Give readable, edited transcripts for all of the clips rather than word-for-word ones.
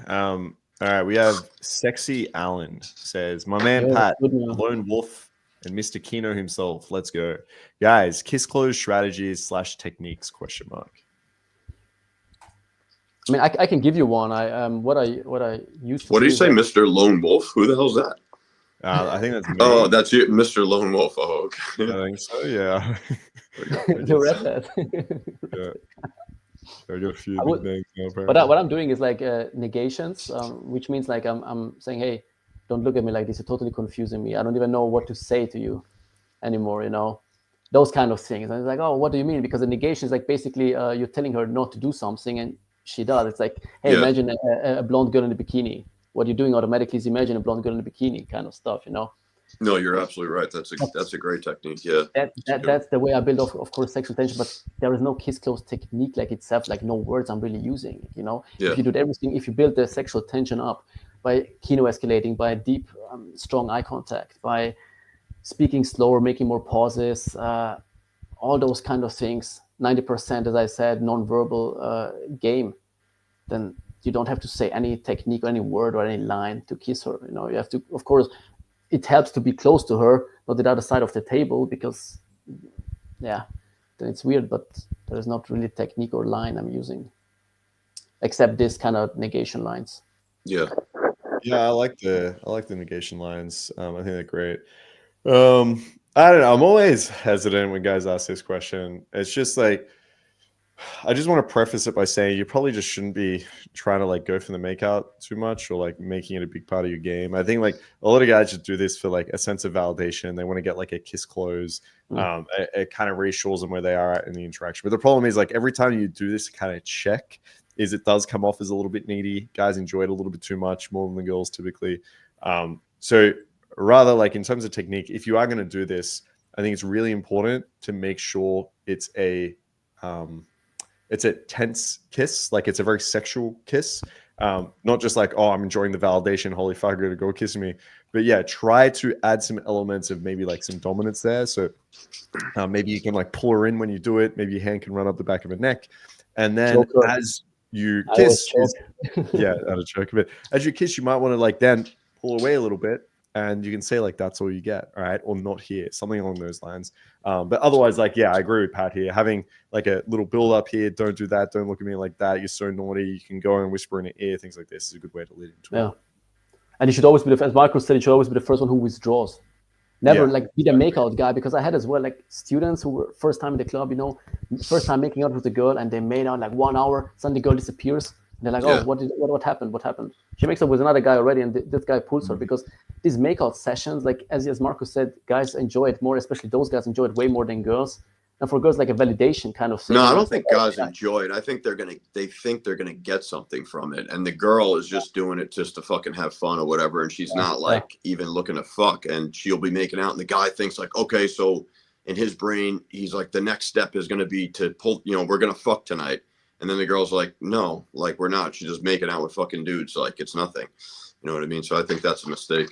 All right, we have Sexy Alan says, my man Yo, Pat, good the man. lone wolf, and Mr. Kino himself. Let's go. Guys, kiss close strategies / techniques, question mark. I mean, I can give you one. What I used to What do did you is say, Mr. Lone Wolf? Who the hell's that? I think that's me. Oh, that's you, Mr. Lone Wolf. Oh, okay. I think so, yeah. the redhead. Yeah. I got a few I would- nicknames now, But apparently. what I'm doing is like negations, which means like I'm saying, hey, don't look at me like this. You're totally confusing me. I don't even know what to say to you anymore. Those kind of things. And it's like, oh, what do you mean? Because a negation is like basically you're telling her not to do something, and she does. It's like, hey, Yeah. imagine a blonde girl in a bikini. What you're doing automatically is imagine a blonde girl in a bikini, kind of stuff. No, you're absolutely right. That's a great technique. Yeah. That's the way I build of course sexual tension, but there is no kiss close technique like itself, like no words I'm really using. Yeah. If you do everything, if you build the sexual tension up by kino escalating, by deep strong eye contact, by speaking slower, making more pauses, all those kind of things, 90%, as I said, non-verbal game, then you don't have to say any technique or any word or any line to kiss her. You have to, of course, it helps to be close to her, not the other side of the table, because then it's weird, but there is not really technique or line I'm using, except this kind of negation lines. Yeah. Yeah, I like the negation lines. I think they're great. I don't know. I'm always hesitant when guys ask this question. It's just like, I just want to preface it by saying you probably just shouldn't be trying to like go for the makeout too much or like making it a big part of your game. I think like a lot of guys just do this for like a sense of validation. They want to get like a kiss close. It kind of reassures them where they are at in the interaction. But the problem is like every time you do this kind of check, is it does come off as a little bit needy. Guys enjoy it a little bit too much, more than the girls typically. So rather like in terms of technique, if you are going to do this, I think it's really important to make sure it's a tense kiss, like it's a very sexual kiss, not just like, oh, I'm enjoying the validation, holy fuck, you're gonna go kiss me, but yeah, try to add some elements of maybe like some dominance there. So maybe you can like pull her in when you do it, maybe your hand can run up the back of her neck, and then as you kiss, out of choke a bit, as you kiss, you might want to like then pull away a little bit, and you can say like, that's all you get, all right, or not here, something along those lines. But otherwise, like, yeah, I agree with Pat here. Having like a little build up here, don't do that, don't look at me like that, you're so naughty, you can go and whisper in her ear, things like this is a good way to lead into it. And you should always be, as Markus said, you should always be the first one who withdraws. Never like be the makeout guy, because I had as well like students who were first time in the club, first time making out with a girl, and they made out like 1 hour, suddenly the girl disappears. And they're like, oh, what happened? What happened? She makes up with another guy already, and this guy pulls her, because these makeout sessions, like as Markus said, guys enjoy it more, especially those guys enjoy it way more than girls. And for girls, like a validation kind of thing. No, I don't think guys enjoy it. I think they think they're gonna get something from it, and the girl is just doing it just to fucking have fun or whatever, and she's not like even looking to fuck, and she'll be making out, and the guy thinks like, okay, so in his brain, he's like, the next step is gonna be to pull, we're gonna fuck tonight, and then the girl's like, no, like we're not. She's just making out with fucking dudes, like it's nothing. You know what I mean? So I think that's a mistake.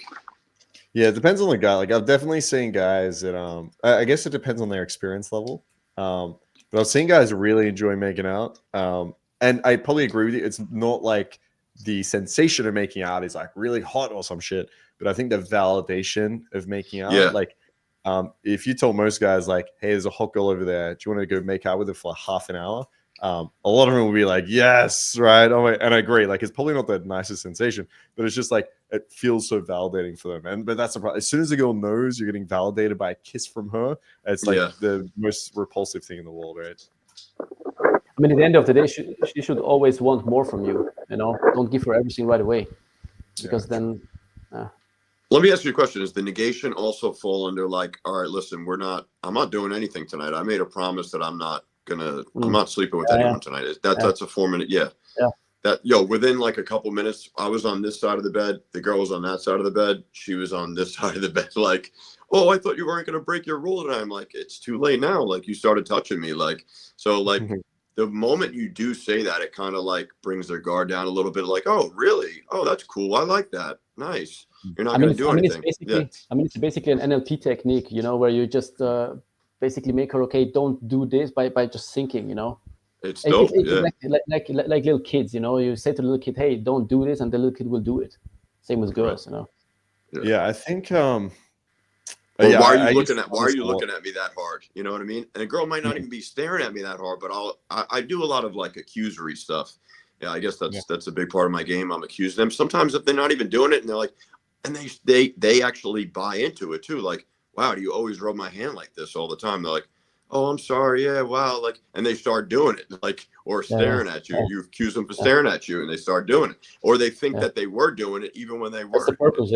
Yeah, it depends on the guy. Like I've definitely seen guys that I guess it depends on their experience level. But I've seen guys really enjoy making out. And I probably agree with you. It's not like the sensation of making out is like really hot or some shit, but I think the validation of making out, like if you told most guys like, hey, there's a hot girl over there, do you want to go make out with her for half an hour? A lot of them will be like, yes, right. Oh, and I agree. Like, it's probably not the nicest sensation, but it's just like, it feels so validating for them. But that's the problem. As soon as the girl knows you're getting validated by a kiss from her, it's like the most repulsive thing in the world, right? I mean, at the end of the day, she should always want more from you. Don't give her everything right away, because then. Let me ask you a question. Does the negation also fall under like, all right, listen, I'm not doing anything tonight. I made a promise that I'm not sleeping with anyone tonight. That's a 4 minute. Within like a couple minutes, I was on this side of the bed, the girl was on that side of the bed, she was on this side of the bed, like, oh, I thought you weren't going to break your rule. And I'm like, it's too late now, like you started touching me, like, so like the moment you do say that, it kind of like brings their guard down a little bit, like, oh really, oh that's cool, I like that, nice. You're not going to do anything. It's basically an NLP technique, where you just basically make her, okay, don't do this by just thinking, It's dope. Yeah. Like little kids, you know, you say to the little kid, hey, don't do this, and the little kid will do it. Same with girls, you know. Yeah, I think Or yeah, why are I you used looking to at do why are this you a lot. looking at me that hard? You know what I mean? And a girl might not even be staring at me that hard, but I do a lot of like accusory stuff. Yeah, I guess that's a big part of my game. I'm accusing them. Sometimes if they're not even doing it and they're like, and they actually buy into it too. Like, wow, do you always rub my hand like this all the time? They're like, oh, I'm sorry. Yeah, wow. Like, and they start doing it, like, or staring at you. You accuse them for staring at you and they start doing it. Or they think that they were doing it even when they That's the weren't. purpose,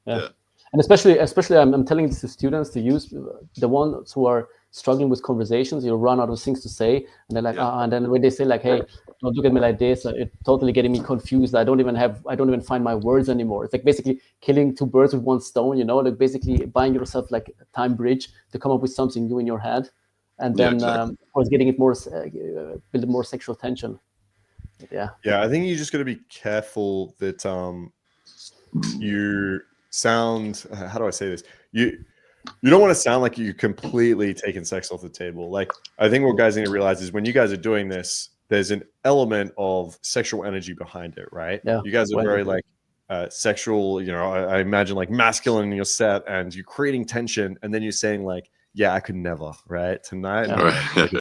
yeah. And especially I'm telling this to students to use the ones who are struggling with conversations. You run out of things to say, and they're like, and then when they say like, "Hey, don't look at me like this," it's totally getting me confused. I don't even find my words anymore. It's like basically killing two birds with one stone. You know, like basically buying yourself like a time bridge to come up with something new in your head, and then of course getting it more build more sexual tension. Yeah, I think you just got to be careful that you sound, how do I say this? You don't want to sound like you're completely taking sex off the table. Like, I think what guys need to realize is when you guys are doing this, there's an element of sexual energy behind it, right? Yeah. You guys are very like sexual, you know, I imagine like masculine in your set, and you're creating tension, and then you're saying like, yeah, I could never, right? Tonight, no,